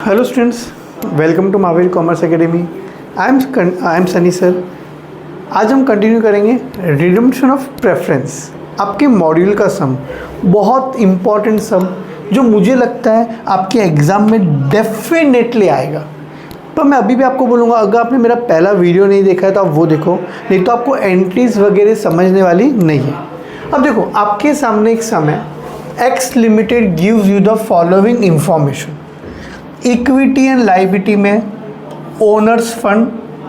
Hello students, welcome to Mahavir commerce academy. I am Sunny sir. आज हम continue करेंगे redemption of preference, आपके module का सम, बहुत इम्पॉर्टेंट सम जो मुझे लगता है आपके एग्ज़ाम में डेफिनेटली आएगा। पर मैं अभी भी आपको बोलूँगा, अगर आपने मेरा पहला वीडियो नहीं देखा है तो आप वो देखो, नहीं तो आपको एंट्रीज वगैरह समझने वाली नहीं है। अब देखो, आपके सामने एक सम है, x limited gives you the following information. Equity and liability में ओनर्स फंड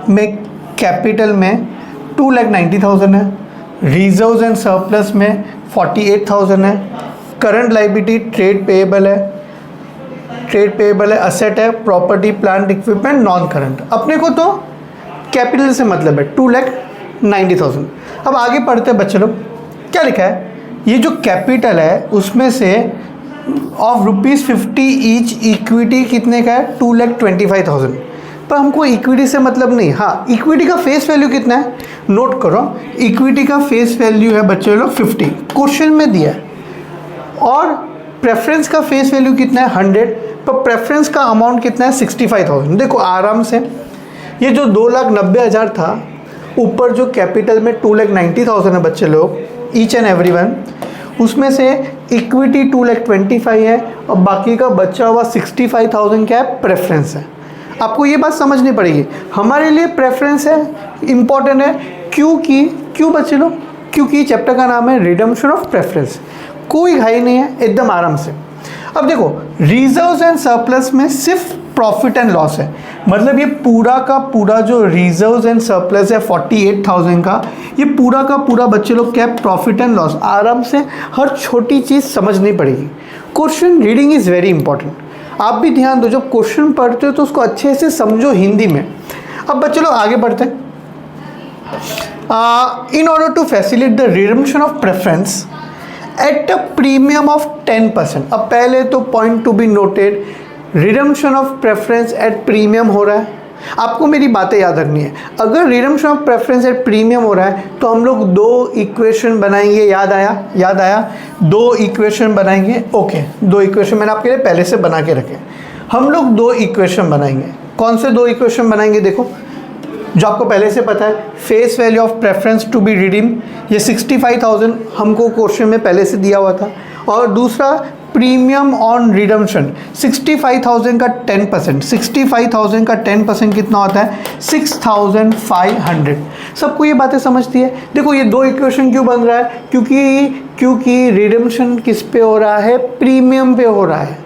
में कैपिटल में 2,90,000 है, रिजर्व्स एंड सरप्लस में 48,000 है, करंट लायबिलिटी ट्रेड पेएबल है, असेट है, property plant equipment non current. अपने को तो कैपिटल से मतलब है 2,90,000। अब आगे पढ़ते हैं बच्चे लोग, क्या लिखा है, ये जो कैपिटल है उसमें से ऑफ ₹50 ईच इक्विटी कितने का है, 2,25,000। पर हमको इक्विटी से मतलब नहीं। हाँ, इक्विटी का फेस वैल्यू कितना है, नोट करो, इक्विटी का फेस वैल्यू है बच्चे लोग 50, क्वेश्चन में दिया है। और प्रेफरेंस का फेस वैल्यू कितना है 100, पर प्रेफरेंस का अमाउंट कितना है 65,000। देखो आराम से, ये जो 2,90,000 था, ऊपर जो कैपिटल में 2,90,000 है बच्चे लोग, ईच एंड एवरी वन, उसमें से इक्विटी 2,25,000 है और बाकी का बचा हुआ 65,000 क्या है, प्रेफरेंस है। आपको ये बात समझनी पड़ेगी, हमारे लिए प्रेफरेंस है, इम्पॉर्टेंट है। क्यों बच्चे लोग, क्योंकि चैप्टर का नाम है रिडम्पशन ऑफ प्रेफरेंस। कोई घाई नहीं है, एकदम आराम से। अब देखो, रिजर्व्स एंड सरप्लस में सिर्फ प्रॉफिट एंड लॉस है, मतलब ये पूरा का पूरा जो रिजर्व्स एंड सरप्लस है 48,000 का, ये पूरा का पूरा बच्चे लोग क्या है, प्रॉफिट एंड लॉस। आराम से हर छोटी चीज़ समझनी पड़ेगी। Question reading is very important. आप भी ध्यान दो, जब क्वेश्चन पढ़ते हो तो उसको अच्छे से समझो हिंदी में। अब बच्चे लोग आगे बढ़ते हैं। In order to facilitate the redemption of preference at a premium of 10%। अब पहले तो point to be noted, redemption of preference at premium हो रहा है। आपको मेरी बातें याद रखनी है, अगर redemption of preference at premium हो रहा है तो हम लोग दो इक्वेशन बनाएंगे। याद आया, दो इक्वेशन बनाएंगे। ओके, दो इक्वेशन मैंने आपके लिए पहले से बना के रखे। हम लोग दो इक्वेशन बनाएंगे। कौन से दो इक्वेशन बनाएंगे, देखो, जो आपको पहले से पता है, face value of preference to be redeem, ये 65,000 हमको क्वेश्चन में पहले से दिया हुआ था। और दूसरा प्रीमियम ऑन रिडम्पशन, 65,000 का 10%, 65,000 का 10% कितना होता है, 6,500। सबको ये बातें समझती है। देखो, ये दो इक्वेशन क्यों बन रहा है, क्योंकि रिडम्पशन किस पे हो रहा है, प्रीमियम पे हो रहा है।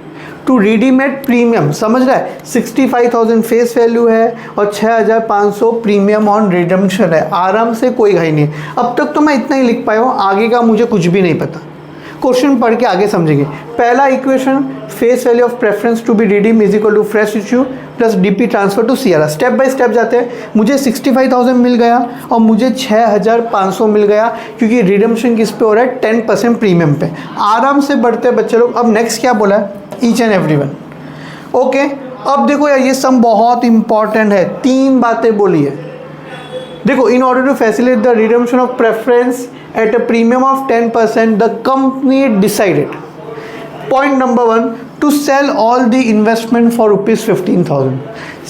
टू रिडीम एट प्रीमियम, समझ रहा है, 65,000 फेस वैल्यू है और 6,500 प्रीमियम ऑन रिडम्पशन है। आराम से, कोई घाई नहीं। अब तक तो मैं इतना ही लिख पाया हूँ, आगे का मुझे कुछ भी नहीं पता। क्वेश्चन पढ़ के आगे समझेंगे। पहला equation, face value of preference to be redeem is equal to fresh issue plus DP transfer to CRR. Step by step जाते हैं। मुझे 65,000 मिल गया और मुझे 6,500 मिल गया, क्योंकि रिडम्पशन किस पे हो रहा है, 10% प्रीमियम पे। आराम से बढ़ते हैं बच्चे लोग। अब नेक्स्ट क्या बोला है, each and every one. Okay, अब देखो यार, ये सम बहुत इंपॉर्टेंट है। तीन बातें बोली है। देखो, in order to facilitate the redemption of preference at a premium of 10%, the company decided, point number 1, to sell all the investment for ₹15,000।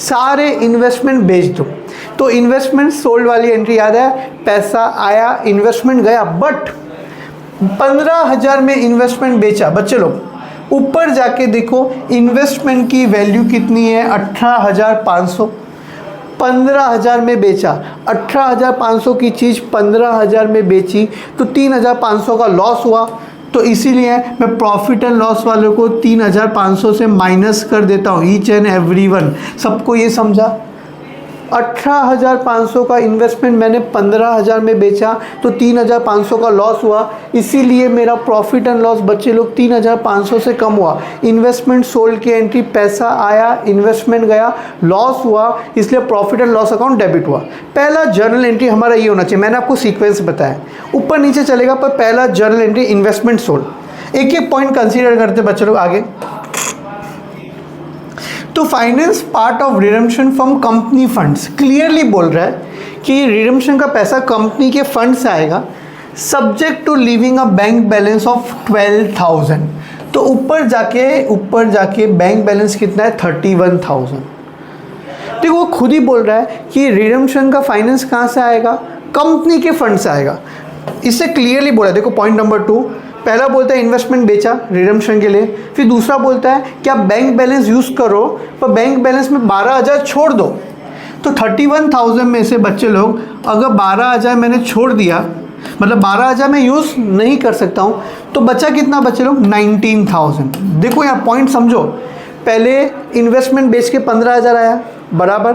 सारे इन्वेस्टमेंट बेच दो। तो इन्वेस्टमेंट सोल्ड वाली एंट्री याद है, पैसा आया, इन्वेस्टमेंट गया, बट 15,000 में इन्वेस्टमेंट बेचा। बच्चे लोग ऊपर जाके देखो, इन्वेस्टमेंट की वैल्यू कितनी है, 18,500। 15,000 में बेचा, 18,500 की चीज़ 15,000 में बेची, तो 3,500 का लॉस हुआ। तो इसीलिए मैं प्रॉफिट एंड लॉस वालों को 3,500 से माइनस कर देता हूँ, ईच एंड एवरी वन। सबको ये समझा, 18,500 का इन्वेस्टमेंट मैंने 15,000 में बेचा, तो 3,500 का लॉस हुआ। इसीलिए मेरा प्रॉफिट एंड लॉस बच्चे लोग 3,500 से कम हुआ। इन्वेस्टमेंट सोल्ड की एंट्री, पैसा आया, इन्वेस्टमेंट गया, लॉस हुआ, इसलिए profit and loss account debit हुआ। पहला जर्नल एंट्री हमारा ये होना चाहिए। मैंने आपको सीक्वेंस बताया, ऊपर नीचे चलेगा, पर पहला जर्नल एंट्री इन्वेस्टमेंट सोल्ड। एक एक पॉइंट कंसीडर करते बच्चे लोग आगे। तो finance part of redemption from company funds, clearly बोल रहा है कि रिडम्पशन का पैसा कंपनी के फंड से आएगा, subject to leaving a bank balance of 12,000। तो ऊपर जाके बैंक बैलेंस कितना है 31,000। देखो वो खुद ही बोल रहा है कि रिडम्पशन का फाइनेंस कहाँ से आएगा, कंपनी के फंड से आएगा। इससे क्लियरली बोला, देखो पॉइंट नंबर 2, पहला बोलता है इन्वेस्टमेंट बेचा रिडम्पशन के लिए, फिर दूसरा बोलता है कि आप बैंक बैलेंस यूज़ करो पर बैंक बैलेंस में 12,000 छोड़ दो। तो 31,000 में से बच्चे लोग अगर 12,000 मैंने छोड़ दिया, मतलब 12,000 मैं यूज़ नहीं कर सकता हूँ, तो बचा कितना बच्चे लोग 19,000। देखो यहाँ पॉइंट समझो, पहले इन्वेस्टमेंट बेच के 15,000 आया बराबर,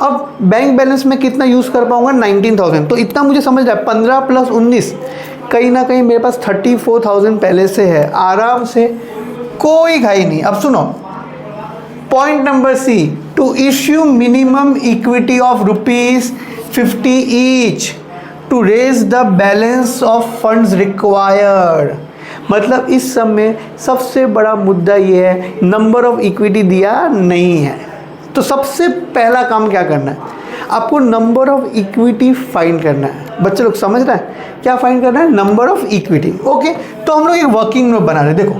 अब बैंक बैलेंस में कितना यूज़ कर पाऊंगा 19,000। तो इतना मुझे समझ रहा है 15 + 19 कहीं ना कहीं मेरे पास 34,000 पहले से है, आराम से, कोई घाई नहीं। अब सुनो point number C, to issue minimum equity of ₹50 each to raise the balance of funds required. मतलब इस सब में सबसे बड़ा मुद्दा ये है, नंबर ऑफ इक्विटी दिया नहीं है। तो सबसे पहला काम क्या करना है, आपको नंबर ऑफ इक्विटी फाइंड करना है। बच्चे लोग समझ रहे हैं क्या फाइंड करना है, नंबर ऑफ इक्विटी। ओके, तो हम लोग एक वर्किंग नोट बना रहे हैं। देखो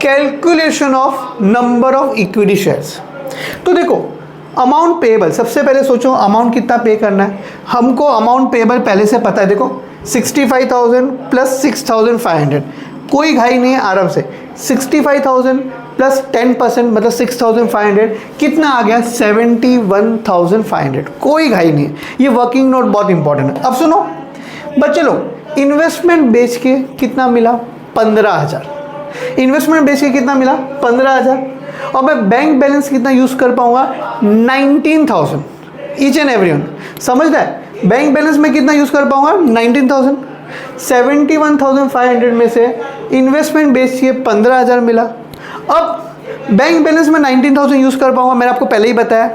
calculation of number of equity shares. तो देखो अमाउंट पेएबल, सबसे पहले सोचो अमाउंट कितना पे करना है। हमको अमाउंट पेएबल पहले से पता है, देखो 65,000 + 6,500, कोई घाई नहीं है, आराम से 65,000 + 10% मतलब 6,500 कितना आ गया 71,500, कोई घाई नहीं है। ये वर्किंग नोट बहुत इंपॉर्टेंट है। अब सुनो बच्चे लोग, इन्वेस्टमेंट बेच के कितना मिला 15,000, इन्वेस्टमेंट बेच के कितना मिला 15,000, और मैं बैंक बैलेंस कितना यूज़ कर पाऊंगा 19,000 ईच एंड एवरी वन। समझ रहा है, बैंक बैलेंस में कितना यूज़ कर पाऊंगा 19,000, 71,500 में से इन्वेस्टमेंट बेच के 15,000 मिला। अब बैंक बैलेंस में 19,000 यूज़ कर पाऊंगा, मैंने आपको पहले ही बताया।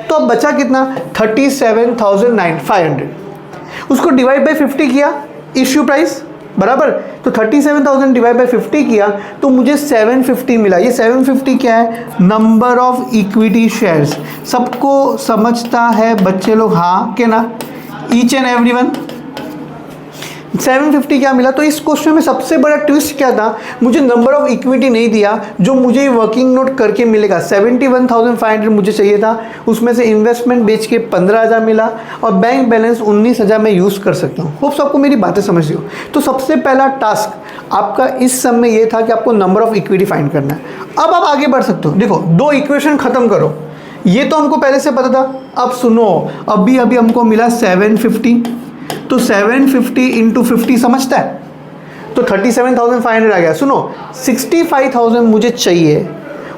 तो अब बचा कितना 37,500, उसको डिवाइड बाय 50 किया इश्यू प्राइस बराबर, तो 37,000 डिवाइड बाय 50 किया तो मुझे 750 मिला। ये 750 क्या है, नंबर ऑफ इक्विटी शेयर्स। सबको समझता है बच्चे लोग, हाँ के ना, ईच एंड एवरी वन 750 क्या मिला। तो इस क्वेश्चन में सबसे बड़ा ट्विस्ट क्या था, मुझे नंबर ऑफ इक्विटी नहीं दिया, जो मुझे वर्किंग नोट करके मिलेगा 71,500 मुझे चाहिए था, उसमें से इन्वेस्टमेंट बेच के 15,000 मिला और बैंक बैलेंस 19,000 में यूज़ कर सकता हूँ। होप सबको मेरी बातें समझ रही हो। तो सबसे पहला टास्क आपका इस सब में ये था कि आपको नंबर ऑफ इक्विटी फाइंड करना है। अब आप आगे बढ़ सकते हो। देखो दो इक्वेशन खत्म करो, ये तो हमको पहले से पता था। अब सुनो, अभी हमको मिला 750, तो 750 × 50 समझता है, तो 37,500 आ गया। सुनो 65,000 मुझे चाहिए,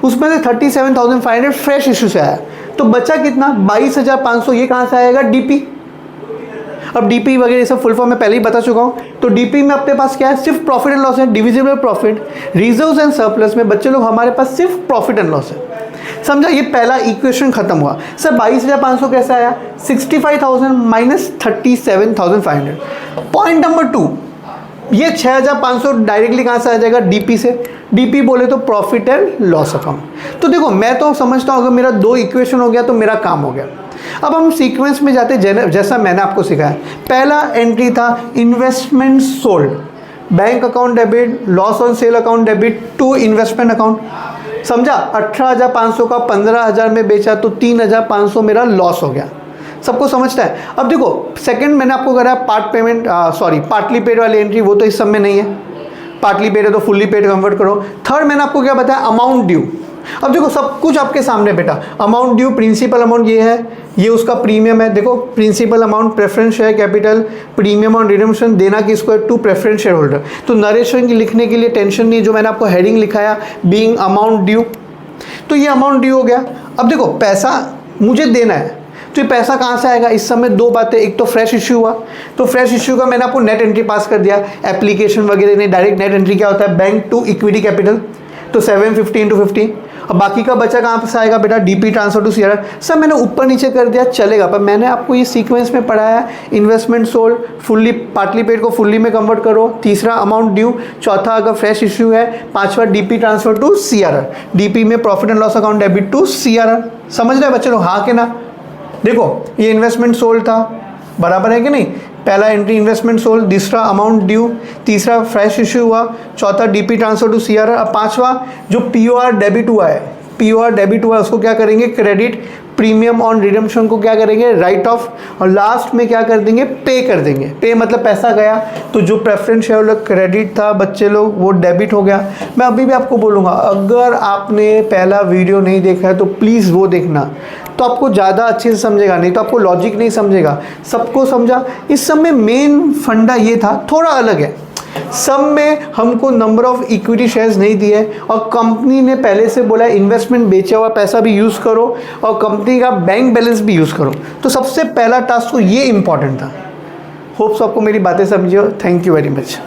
उसमें से 37,500 फ्रेश इशू से आया, तो बचा कितना 22,500। ये कहाँ से आएगा, डीपी। अब डीपी वगैरह ये सब फुल फॉर्म में पहले ही बता चुका हूँ। तो डीपी में अपने पास क्या है, सिर्फ प्रॉफिट एंड लॉस है, divisible profit. Reserves and surplus में बच्चे लोग हमारे पास सिर्फ प्रॉफिट एंड लॉस है। समझा, ये पहला इक्वेशन खत्म हुआ। सर 22,500 कैसे आया, 65,000 माइनस 37,500। पॉइंट नंबर 2, ये 6,500 डायरेक्टली कहाँ से आ जाएगा, डीपी से। डीपी बोले तो प्रॉफिट एंड लॉस अकाउंट। तो देखो मैं तो समझता हूँ अगर मेरा 2 इक्वेशन हो गया तो मेरा काम हो गया। अब हम सीक्वेंस में जाते, जैसा मैंने आपको सिखाया। पहला एंट्री था investment sold, bank account debit, loss on sale account debit to investment account. समझा, 18,500 का 15,000 में बेचा तो 3,500 मेरा लॉस हो गया। सबको समझता है। अब देखो सेकंड मैंने आपको करा पार्टली पेड वाली एंट्री, वो तो इस सब में नहीं है। पार्टली पेड है तो फुल्ली पेड कन्वर्ट करो। थर्ड मैंने आपको क्या बताया, अमाउंट ड्यू। अब देखो सब कुछ आपके सामने बेटा, अमाउंट ड्यू, प्रिंसिपल अमाउंट ये है, ये उसका प्रीमियम है। देखो principal amount, preference share capital, premium on redemption देना किसको है, टू प्रेफरेंस शेयर होल्डर। तो नरेशन की लिखने के लिए टेंशन नहीं, जो मैंने आपको हेडिंग लिखाया बीइंग अमाउंट ड्यू, तो ये अमाउंट ड्यू हो गया। अब देखो पैसा मुझे देना है, तो ये पैसा कहाँ से आएगा, इस समय 2 बातें। एक तो फ्रेश इश्यू हुआ, तो फ्रेश इश्यू का मैंने आपको नेट एंट्री पास कर दिया, एप्लीकेशन वगैरह नहीं, डायरेक्ट नेट एंट्री क्या होता है, बैंक टू इक्विटी कैपिटल, तो 750 × 50। अब बाकी का बचा कहाँ से आएगा बेटा, डीपी ट्रांसफर टू सीआरआर। सब मैंने ऊपर नीचे कर दिया, चलेगा, पर मैंने आपको ये सीक्वेंस में पढ़ाया, investment sold, fully partly paid को फुल्ली में कन्वर्ट करो, तीसरा अमाउंट ड्यू, चौथा अगर फ्रेश इश्यू है, पांचवा DP transfer to CRR, DP में profit and loss account debit to CRR. समझ रहे बच्चे लोग, हाँ के ना। देखो ये इन्वेस्टमेंट सोल्ड था, बराबर है कि नहीं, पहला एंट्री इन्वेस्टमेंट सोल्ड, दूसरा अमाउंट ड्यू, तीसरा फ्रेश इशू हुआ, चौथा डीपी ट्रांसफर टू सीआरआर, अब पांचवा जो पीओआर डेबिट हुआ है, पीओआर डेबिट हुआ है उसको क्या करेंगे, क्रेडिट, प्रीमियम ऑन रिडम्पशन को क्या करेंगे, राइट ऑफ, और लास्ट में क्या कर देंगे, पे कर देंगे। पे मतलब पैसा गया, तो जो प्रेफरेंस शेयर होल्डर क्रेडिट था बच्चे लोग वो डेबिट हो गया। मैं अभी भी आपको बोलूँगा, अगर आपने पहला वीडियो नहीं देखा है तो प्लीज़ वो देखना, तो आपको ज़्यादा अच्छे से समझेगा, नहीं तो आपको लॉजिक नहीं समझेगा। सबको समझा। इस सब में मेन फंडा ये था, थोड़ा अलग है, सब में हमको नंबर ऑफ इक्विटी शेयर्स नहीं दिए और कंपनी ने पहले से बोला इन्वेस्टमेंट बेचा हुआ पैसा भी यूज़ करो और कंपनी का बैंक बैलेंस भी यूज़ करो। तो सबसे पहला टास्क तो ये इंपॉर्टेंट था। होप्स आपको मेरी बातें समझी हो। Thank you very much.